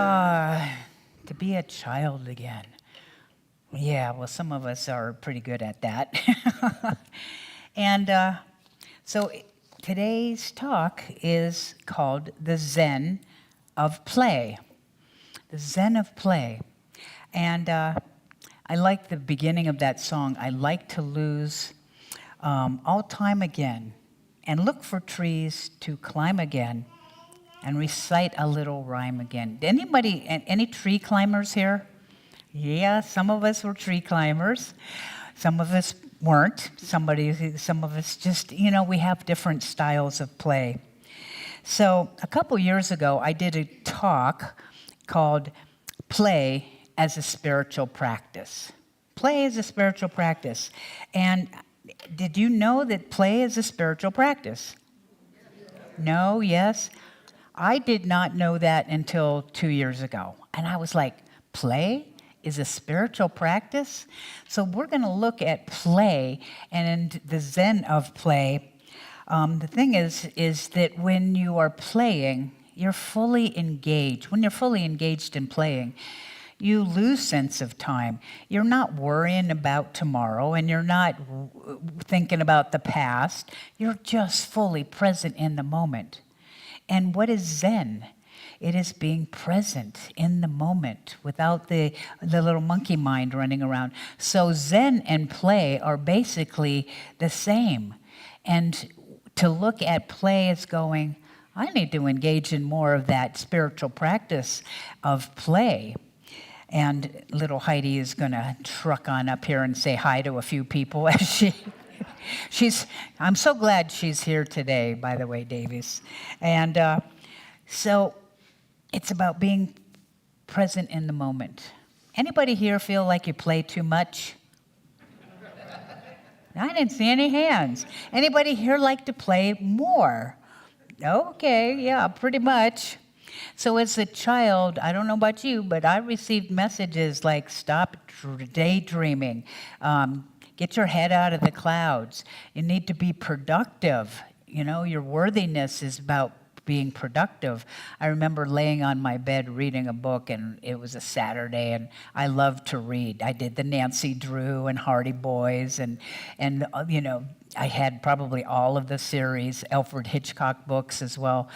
Uh, to be a child again. Yeah, well, some of us are pretty good at that. And so today's talk is called The Zen of Play. The Zen of Play. And I like the beginning of that song. I like to lose all time again and look for trees to climb again and recite a little rhyme again. Anybody, any tree climbers here? Yeah, some of us were tree climbers. Some of us weren't. Some of us just, we have different styles of play. So a couple years ago, I did a talk called Play as a Spiritual Practice. Play is a spiritual practice. And did you know that play is a spiritual practice? No, yes? I did not know that until 2 years ago. And I was like, play is a spiritual practice? So we're going to look at play and the Zen of play. The thing is that when you are playing, you're fully engaged. When you're fully engaged in playing, you lose sense of time. You're not worrying about tomorrow, and you're not thinking about the past. You're just fully present in the moment. And what is Zen? It is being present in the moment without the little monkey mind running around. So Zen and play are basically the same. And to look at play as going, I need to engage in more of that spiritual practice of play. And little Heidi is going to truck on up here and say hi to a few people as I'm so glad she's here today, by the way, Davies. And so it's about being present in the moment. Anybody here feel like you play too much? I didn't see any hands. Anybody here like to play more? Okay, yeah, pretty much. So as a child, I don't know about you, but I received messages like stop daydreaming, get your head out of the clouds. You need to be productive. Your worthiness is about being productive. I remember laying on my bed reading a book, and it was a Saturday, and I loved to read. I did the Nancy Drew and Hardy Boys, and I had probably all of the series, Alfred Hitchcock books as well.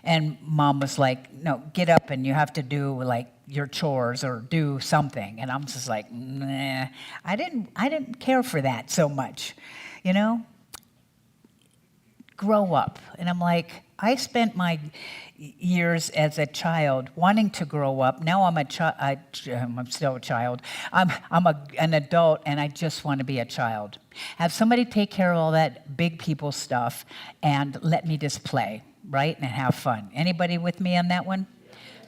And Mom was like, no, get up and you have to do like your chores or do something. And I'm just like, nah. I didn't care for that so much, Grow up. And I'm like, I spent my years as a child wanting to grow up. Now I'm I'm still a child. I'm an adult, and I just want to be a child. Have somebody take care of all that big people stuff and let me just play, right? And have fun. Anybody with me on that one?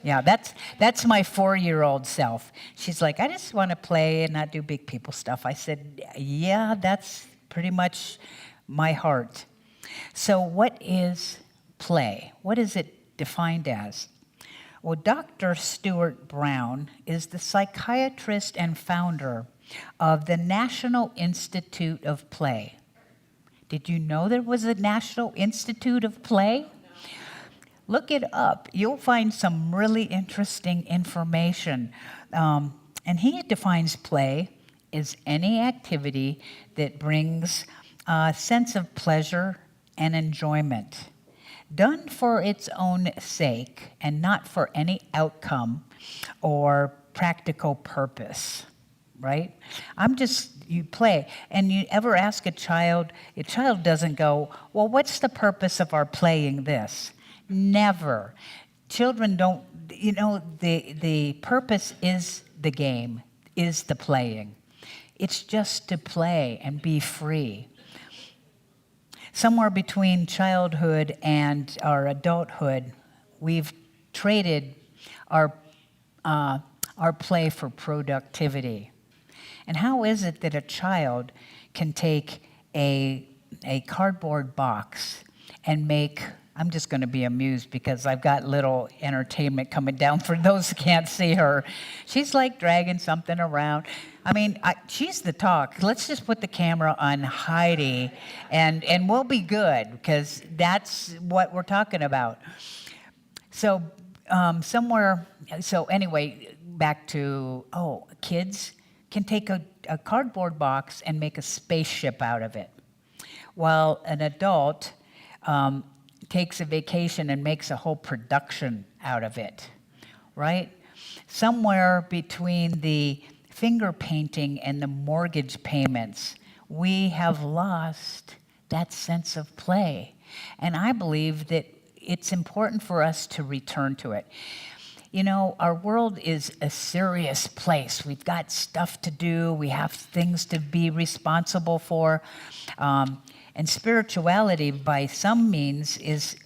Yeah, that's my 4-year-old self. She's like, I just want to play and not do big people stuff. I said, yeah, that's pretty much my heart. So what is play? What is it defined as? Well, Dr. Stuart Brown is the psychiatrist and founder of the National Institute of Play. Did you know there was a National Institute of Play? Look it up. You'll find some really interesting information. And he defines play as any activity that brings a sense of pleasure and enjoyment, done for its own sake and not for any outcome or practical purpose, right? You play. And you ever ask a child doesn't go, well, what's the purpose of our playing this? Never. Children don't, the purpose is the game, is the playing. It's just to play and be free. Somewhere between childhood and our adulthood, we've traded our play for productivity. And how is it that a child can take a cardboard box and make, I'm just going to be amused because I've got little entertainment coming down for those who can't see her. She's like dragging something around. I mean, she's the talk. Let's just put the camera on Heidi, and we'll be good because that's what we're talking about. So somewhere, so anyway, back to, kids can take a cardboard box and make a spaceship out of it, while an adult takes a vacation and makes a whole production out of it, right? Somewhere between the finger painting and the mortgage payments, we have lost that sense of play. And I believe that it's important for us to return to it. You know, our world is a serious place. We've got stuff to do, we have things to be responsible for. And spirituality, by some means, is,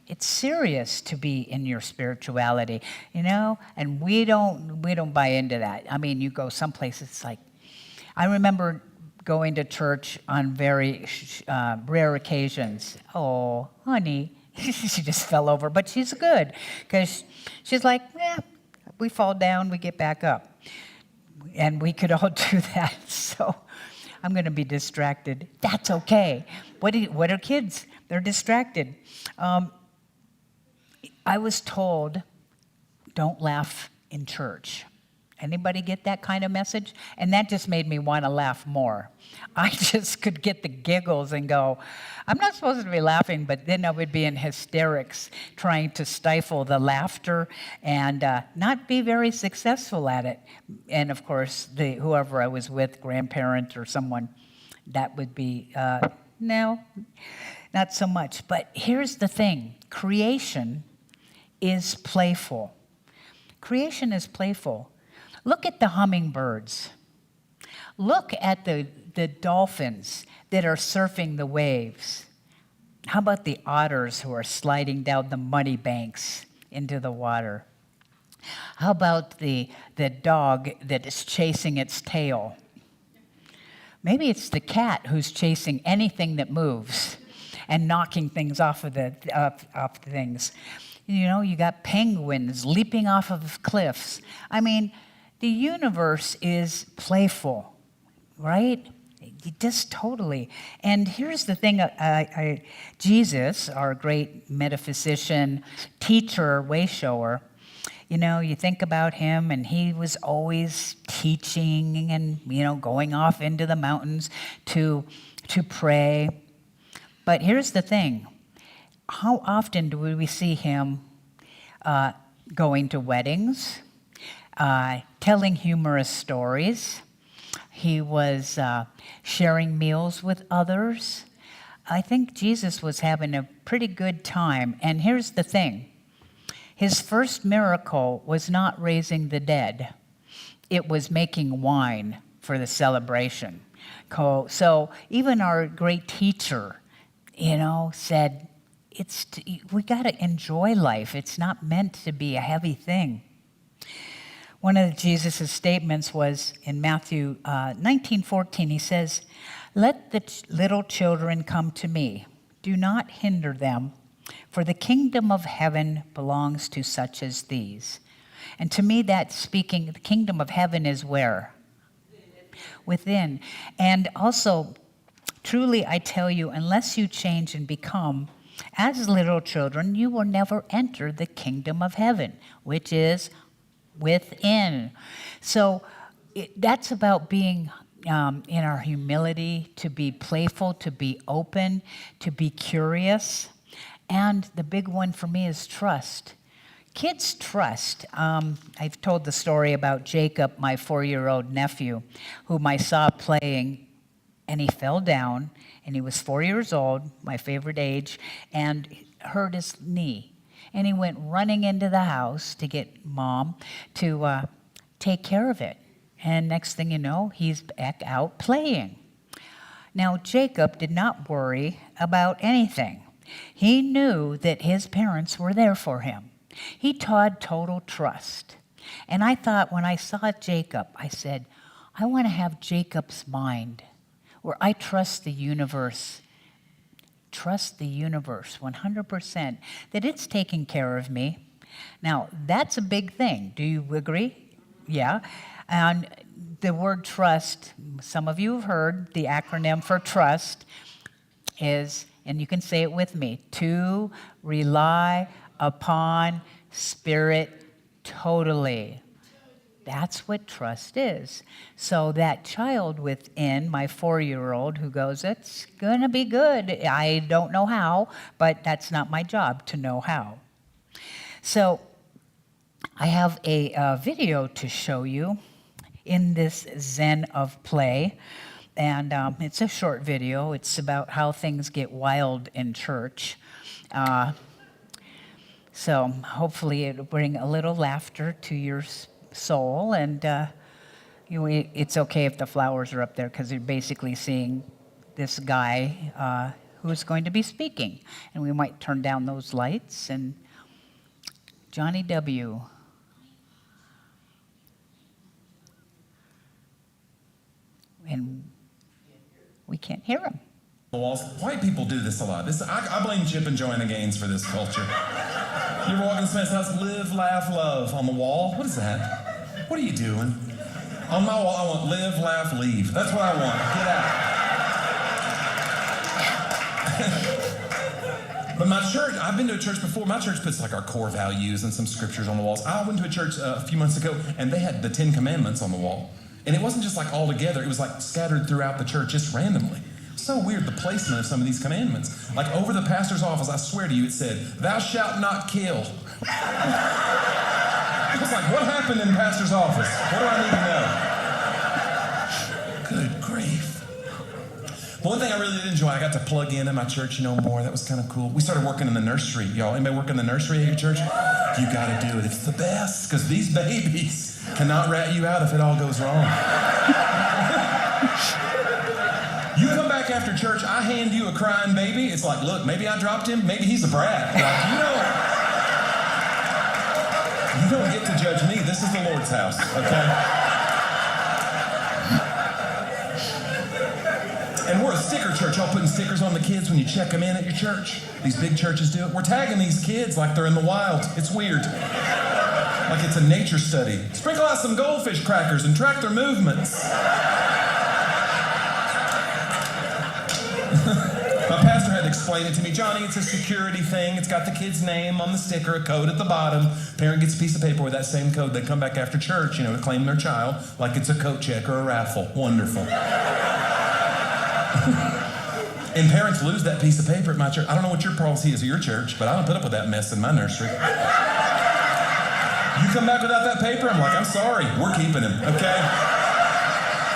it's serious to be in your spirituality, and we don't buy into that. I mean, you go someplace, it's like, I remember going to church on very rare occasions. Oh, honey, she just fell over, but she's good, because she's like, we fall down, we get back up. And we could all do that, so I'm going to be distracted. That's okay. What are kids? They're distracted. I was told, don't laugh in church. Anybody get that kind of message? And that just made me want to laugh more. I just could get the giggles and go, I'm not supposed to be laughing, but then I would be in hysterics trying to stifle the laughter and not be very successful at it. And of course, whoever I was with, grandparent or someone, that would be, no, not so much. But here's the thing, creation is playful. Creation is playful. Look at the hummingbirds. Look at the dolphins that are surfing the waves. How about the otters who are sliding down the muddy banks into the water? How about the dog that is chasing its tail? Maybe it's the cat who's chasing anything that moves and knocking things off of things. You got penguins leaping off of cliffs. I mean, the universe is playful, right? Just totally. And here's the thing, Jesus, our great metaphysician, teacher, way shower, you think about him, and he was always teaching and, going off into the mountains to pray. But here's the thing. How often do we see him going to weddings, telling humorous stories? He was sharing meals with others. I think Jesus was having a pretty good time. And here's the thing. His first miracle was not raising the dead. It was making wine for the celebration. So even our great teacher, said, we got to enjoy life. It's not meant to be a heavy thing. One of Jesus' statements was in Matthew 19:14. He says, "Let the little children come to me. Do not hinder them, for the kingdom of heaven belongs to such as these." And to me, that's speaking, the kingdom of heaven is where? Within. And also, truly I tell you, unless you change and become as little children, you will never enter the kingdom of heaven, which is within. So that's about being in our humility, to be playful, to be open, to be curious. And the big one for me is trust. Kids trust. I've told the story about Jacob, my 4-year-old nephew, whom I saw playing, and he fell down, and he was 4 years old, my favorite age, and hurt his knee. And he went running into the house to get Mom to take care of it. And next thing you know, he's back out playing. Now, Jacob did not worry about anything. He knew that his parents were there for him. He taught total trust. And I thought, when I saw Jacob, I said, I want to have Jacob's mind, where I trust the universe. Trust the universe 100%, that it's taking care of me. Now, that's a big thing. Do you agree? Yeah. And the word trust, some of you have heard the acronym for trust is, and you can say it with me, to rely upon spirit totally. That's what trust is. So that child within, my 4-year-old who goes, it's going to be good. I don't know how, but that's not my job to know how. So I have a video to show you in this Zen of play. And it's a short video. It's about how things get wild in church. So hopefully it'll bring a little laughter to your soul. And it's okay if the flowers are up there because you're basically seeing this guy who's going to be speaking. And we might turn down those lights. And Johnny W. And we can't hear him. Walls. White people do this a lot. I blame Chip and Joanna Gaines for this culture. You ever walk in Smith's house, live, laugh, love on the wall? What is that? What are you doing? On my wall, I want live, laugh, leave. That's what I want. Get out. But my church, I've been to a church before. My church puts like our core values and some scriptures on the walls. I went to a church a few months ago, and they had the 10 Commandments on the wall. And it wasn't just like all together. It was like scattered throughout the church just randomly. So weird, the placement of some of these commandments. Like over the pastor's office, I swear to you, it said, "Thou shalt not kill." I was like, what happened in the pastor's office? What do I need to know? Good grief. But one thing I really did enjoy, I got to plug in at my church, more. That was kind of cool. We started working in the nursery, y'all. Anybody work in the nursery at your church? You got to do it. It's the best, because these babies cannot rat you out if it all goes wrong. You come back after church, I hand you a crying baby. It's like, look, maybe I dropped him. Maybe he's a brat. Like, you don't get to judge me. This is the Lord's house, okay? And we're a sticker church. Y'all putting stickers on the kids when you check them in at your church. These big churches do it. We're tagging these kids like they're in the wild. It's weird. Like it's a nature study. Sprinkle out some goldfish crackers and track their movements. My pastor had to explain it to me. Johnny, it's a security thing. It's got the kid's name on the sticker, a code at the bottom. Parent gets a piece of paper with that same code. They come back after church, to claim their child, like it's a coat check or a raffle. Wonderful. And parents lose that piece of paper at my church. I don't know what your policy is at your church, but I don't put up with that mess in my nursery. You come back without that paper, I'm like, I'm sorry. We're keeping him, okay?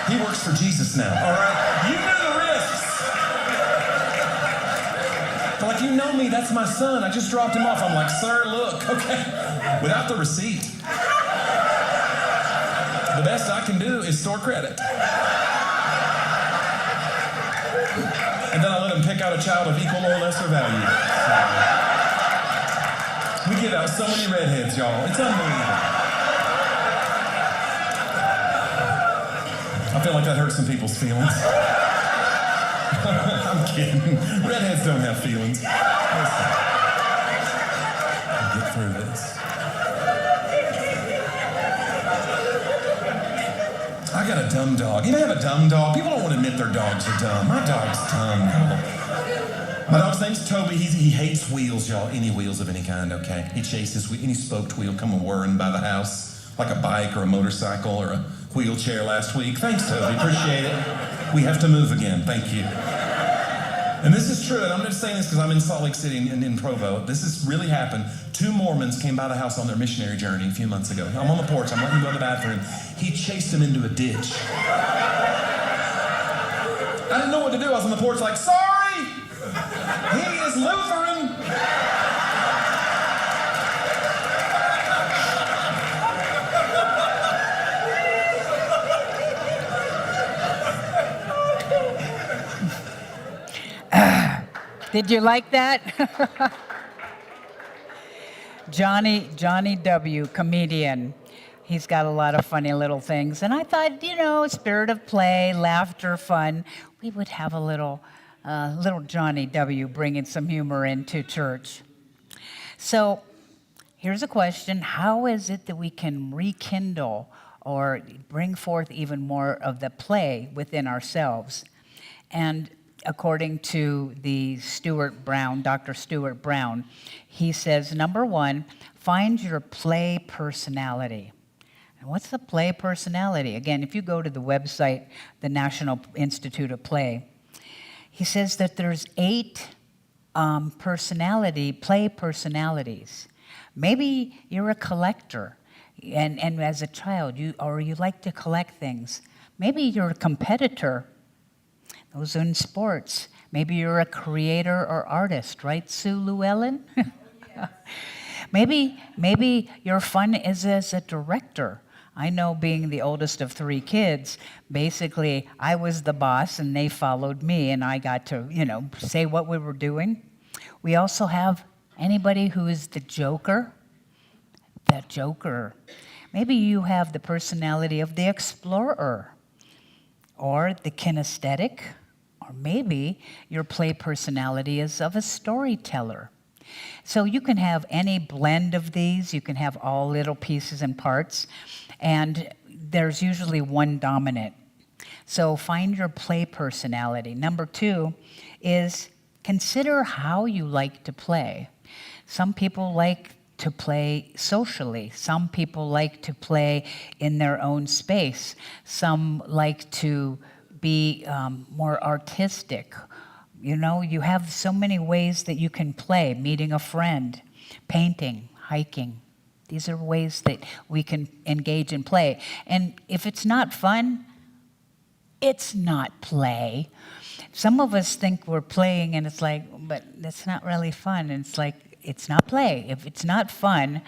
He works for Jesus now, all right? You knew the risks. They're like, you know me, that's my son. I just dropped him off. I'm like, sir, look, okay? Without the receipt. The best I can do is store credit. And then I let him pick out a child of equal or lesser value. We give out so many redheads, y'all. It's unbelievable. I feel like that hurt some people's feelings. I'm kidding. Redheads don't have feelings. Listen. I'll get through this. I got a dumb dog. You have a dumb dog? People don't want to admit their dogs are dumb. My dog's dumb, y'all. My dog's name's Toby. He hates wheels, y'all. Any wheels of any kind, okay? He chases any spoked wheel come whirring by the house, like a bike or a motorcycle or a wheelchair last week. Thanks, Toby. Appreciate it. We have to move again. Thank you. And this is true, and I'm just saying this because I'm in Salt Lake City in Provo. This has really happened. 2 Mormons came by the house on their missionary journey a few months ago. I'm on the porch. I'm letting you go to the bathroom. He chased them into a ditch. I didn't know what to do. I was on the porch like, sorry! He is Lutheran! Did you like that? Johnny W., comedian. He's got a lot of funny little things. And I thought, spirit of play, laughter, fun, we would have a little Johnny W. bringing some humor into church. So here's a question. How is it that we can rekindle or bring forth even more of the play within ourselves? And according to the Dr. Stuart Brown, he says, number 1, Find your play personality. And what's the play personality? Again, if you go to the website, the National Institute of Play, he says that there's 8 play personalities. Maybe you're a collector, and as a child, you like to collect things. Maybe you're a competitor. Those are in sports. Maybe you're a creator or artist, right, Sue Llewellyn? Maybe your fun is as a director. I know, being the oldest of 3 kids, basically I was the boss and they followed me, and I got to, say what we were doing. We also have anybody who is the joker. The joker. Maybe you have the personality of the explorer or the kinesthetic, or maybe your play personality is of a storyteller. So you can have any blend of these. You can have all little pieces and parts, and there's usually one dominant. So find your play personality. Number 2 is consider how you like to play. Some people like to play socially. Some people like to play in their own space. Some like to be more artistic. You have so many ways that you can play. Meeting a friend, painting, hiking. These are ways that we can engage in play. And if it's not fun, it's not play. Some of us think we're playing and it's like, but that's not really fun. And it's like, it's not play. If it's not fun,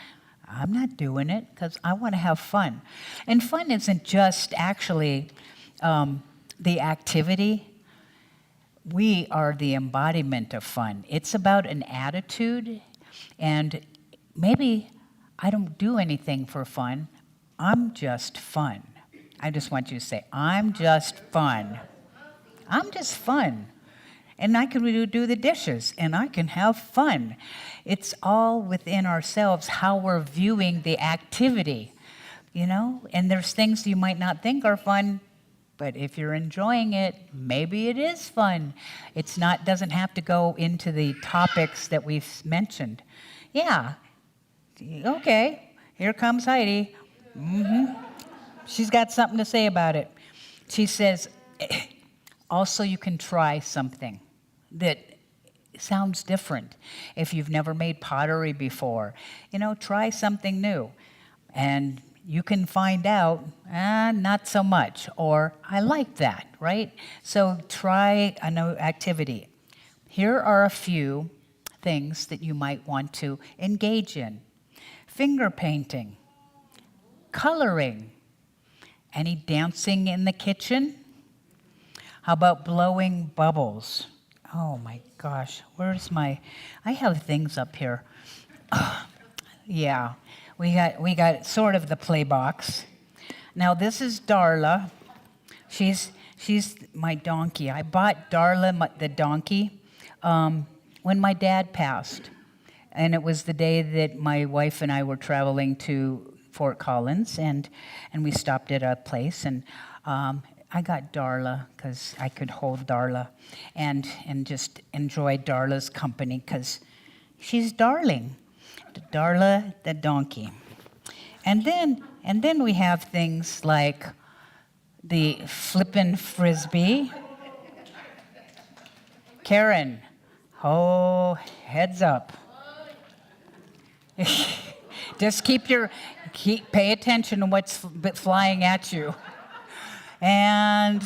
I'm not doing it because I want to have fun. And fun isn't just actually the activity. We are the embodiment of fun. It's about an attitude, and maybe I don't do anything for fun. I'm just fun. I just want you to say, I'm just fun. I'm just fun. And I can do the dishes, and I can have fun. It's all within ourselves, how we're viewing the activity, And there's things you might not think are fun, but if you're enjoying it, maybe it is fun. Doesn't have to go into the topics that we've mentioned. Yeah, okay, here comes Heidi. She's got something to say about it. She says, also you can try something that sounds different. If you've never made pottery before, try something new. And you can find out, not so much, or I like that, right? So try a new activity. Here are a few things that you might want to engage in. Finger painting, coloring, any dancing in the kitchen? How about blowing bubbles? Oh my gosh, I have things up here. Yeah. We got sort of the play box. Now this is Darla. She's my donkey. I bought Darla the donkey when my dad passed, and it was the day that my wife and I were traveling to Fort Collins, and we stopped at a place, and I got Darla because I could hold Darla and just enjoy Darla's company because she's darling. Darla the donkey. And then we have things like the flippin' frisbee. Karen, heads up. Just pay attention to what's flying at you. And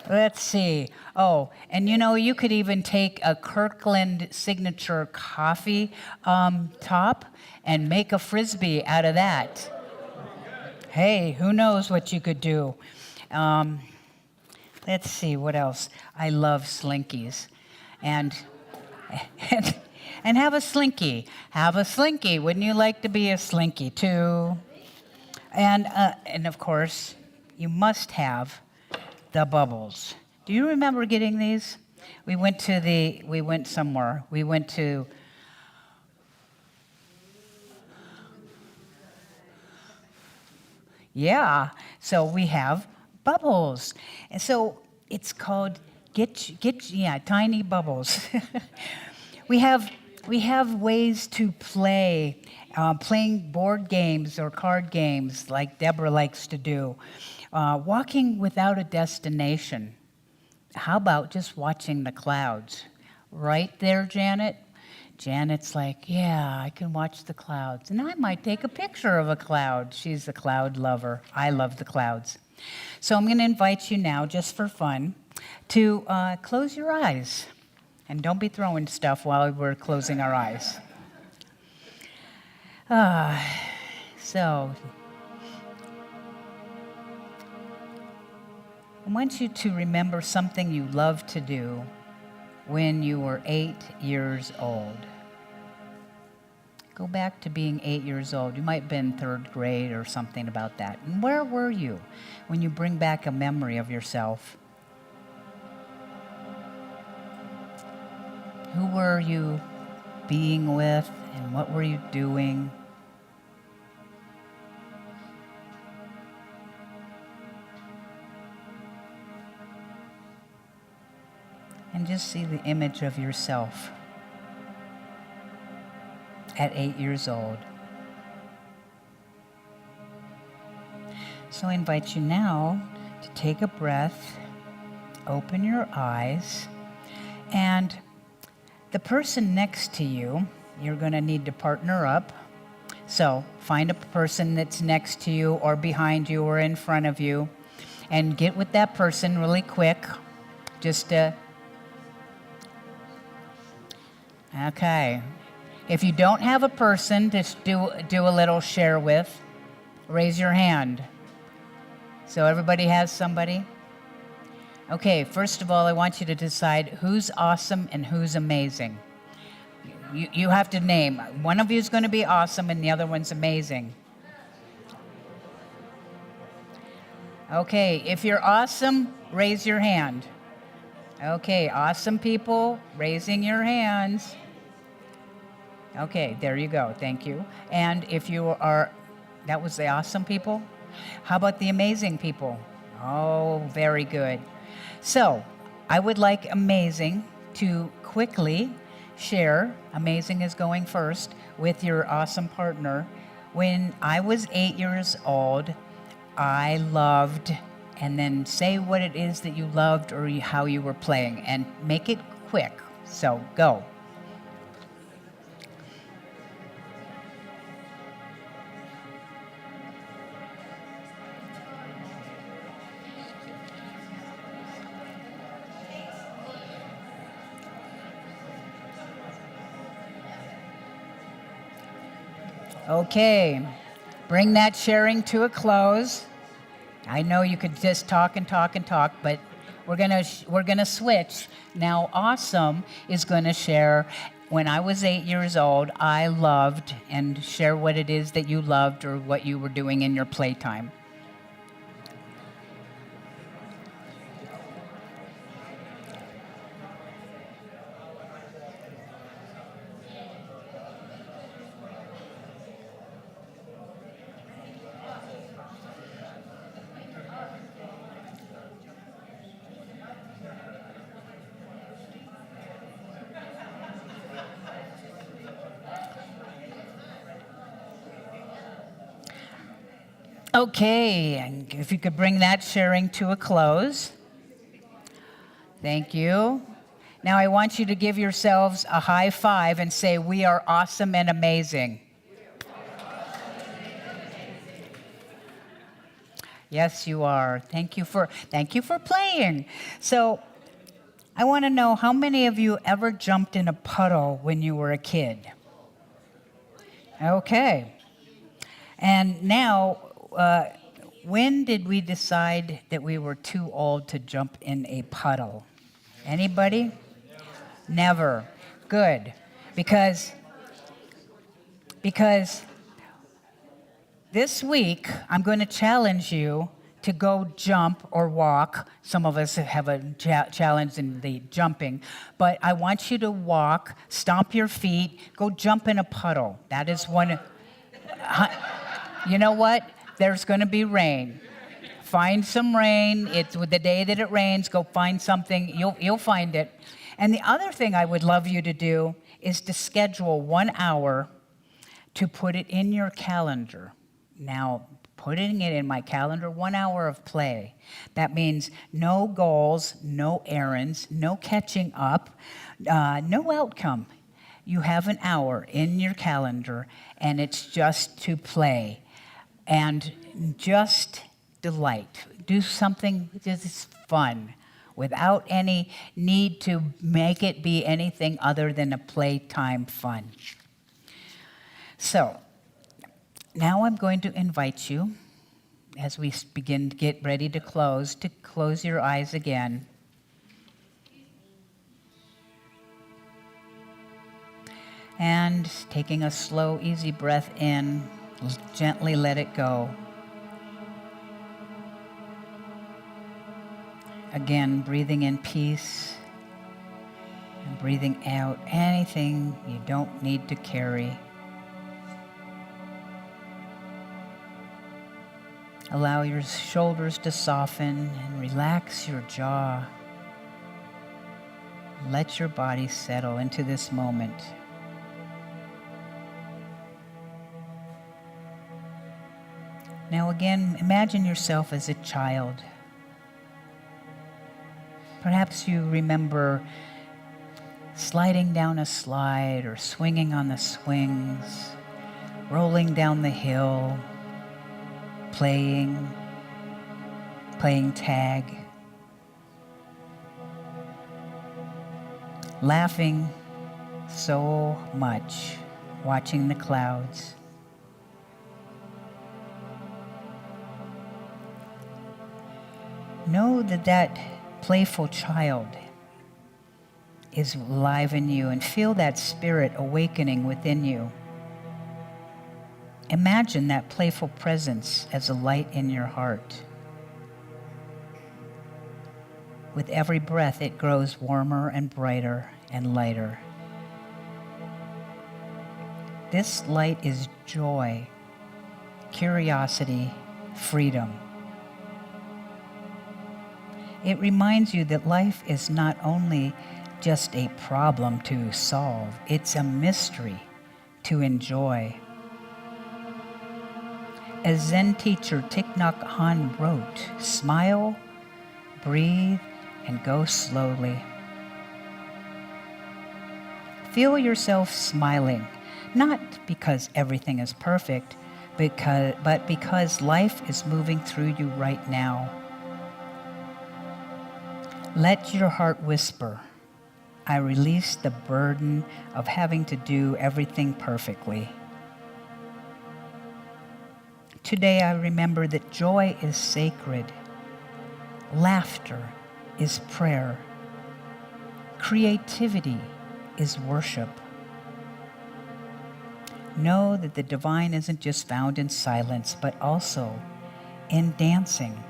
let's see. Oh, and you could even take a Kirkland signature coffee top and make a frisbee out of that. Hey, who knows what you could do? Let's see, what else? I love slinkies. And have a slinky. Have a slinky. Wouldn't you like to be a slinky too? And of course, you must have the bubbles. Do you remember getting these? We went somewhere. We went to Yeah, so we have bubbles. And so it's called tiny bubbles. we have We have ways to play, playing board games or card games like Deborah likes to do, walking without a destination. How about just watching the clouds? Right there, Janet? Janet's like, yeah, I can watch the clouds. And I might take a picture of a cloud. She's a cloud lover. I love the clouds. So I'm going to invite you now, just for fun, to close your eyes. And don't be throwing stuff while we're closing our eyes. So I want you to remember something you loved to do when you were 8 years old. Go back to being 8 years old. You might have been third grade or something about that. And where were you when you bring back a memory of yourself? Who were you being with, and what were you doing? And just see the image of yourself at 8 years old. So I invite you now to take a breath, open your eyes, and the person next to you, you're going to need to partner up. So find a person that's next to you or behind you or in front of you and get with that person really quick. Okay. If you don't have a person to do a little share with, raise your hand. So everybody has somebody? Okay, first of all, I want you to decide who's awesome and who's amazing. You have to name. One of you is going to be awesome and the other one's amazing. Okay, if you're awesome, raise your hand. Okay, awesome people, raising your hands. Okay, there you go, thank you. And if you are, that was the awesome people? How about the amazing people? Oh, very good. So, I would like amazing to quickly share, amazing is going first, with your awesome partner. When I was 8 years old, I loved, and then say what it is that you loved or how you were playing, and make it quick. So, go. Okay, bring that sharing to a close. I know you could just talk and talk and talk, but we're gonna switch. Now, Awesome is gonna share, when I was 8 years old, I loved, and share what it is that you loved or what you were doing in your playtime. Okay, and if you could bring that sharing to a close. Thank you. Now I want you to give yourselves a high five and say, "We are awesome and amazing." Yes, you are. Thank you for playing. So, I want to know, how many of you ever jumped in a puddle when you were a kid? Okay. And now, when did we decide that we were too old to jump in a puddle? Anybody? Never. Good. Because this week, I'm going to challenge you to go jump or walk. Some of us have a challenge in the jumping, but I want you to walk, stomp your feet, go jump in a puddle. That is one. You know what? There's going to be rain. Find some rain. It's the day that it rains. Go find something. You'll find it. And the other thing I would love you to do is to schedule 1 hour to put it in your calendar. Now, putting it in my calendar, 1 hour of play. That means no goals, no errands, no catching up, no outcome. You have an hour in your calendar, and it's just to play and just delight. Do something just fun without any need to make it be anything other than a playtime fun. So, now I'm going to invite you, as we begin to get ready to close your eyes again. And taking a slow, easy breath in, gently let it go. Again, breathing in peace and breathing out anything you don't need to carry. Allow your shoulders to soften and relax your jaw. Let your body settle into this moment. Now again, imagine yourself as a child. Perhaps you remember sliding down a slide or swinging on the swings, rolling down the hill, playing tag, laughing so much, watching the clouds. Know that that playful child is alive in you, and feel that spirit awakening within you. Imagine that playful presence as a light in your heart. With every breath, it grows warmer and brighter and lighter. This light is joy, curiosity, freedom. It reminds you that life is not only just a problem to solve, it's a mystery to enjoy. As Zen teacher Thich Nhat Hanh wrote, smile, breathe, and go slowly. Feel yourself smiling, not because everything is perfect, but because life is moving through you right now. Let your heart whisper, I release the burden of having to do everything perfectly. Today I remember that joy is sacred. Laughter is prayer. Creativity is worship. Know that the divine isn't just found in silence, but also in dancing.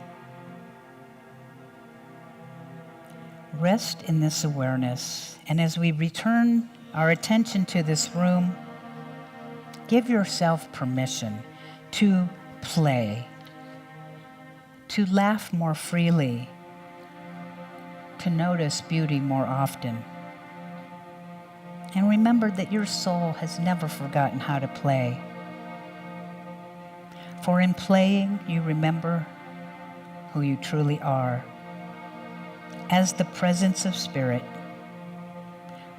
Rest in this awareness, and as we return our attention to this room, give yourself permission to play, to laugh more freely, to notice beauty more often. And remember that your soul has never forgotten how to play. For in playing, you remember who you truly are, as the presence of spirit,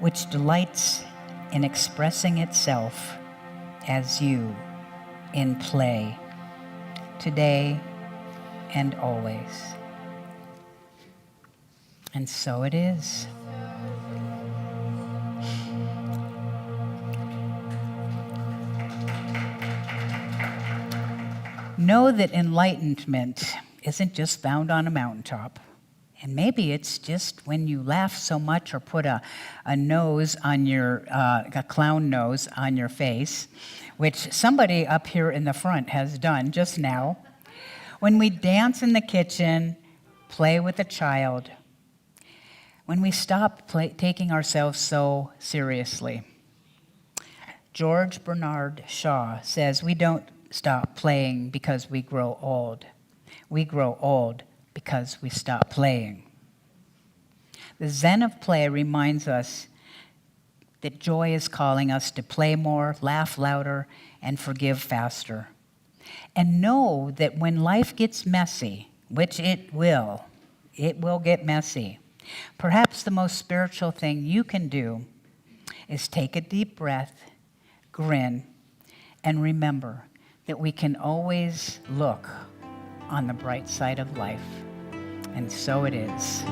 which delights in expressing itself as you in play, today and always. And so it is. Know that enlightenment isn't just found on a mountaintop. And maybe it's just when you laugh so much or put a nose on your, a clown nose on your face, which somebody up here in the front has done just now. When we dance in the kitchen, play with a child. When we stop taking ourselves so seriously. George Bernard Shaw says we don't stop playing because we grow old. We grow old because we stop playing. The Zen of play reminds us that joy is calling us to play more, laugh louder, and forgive faster. And know that when life gets messy, which it will get messy. Perhaps the most spiritual thing you can do is take a deep breath, grin, and remember that we can always look on the bright side of life. And so it is.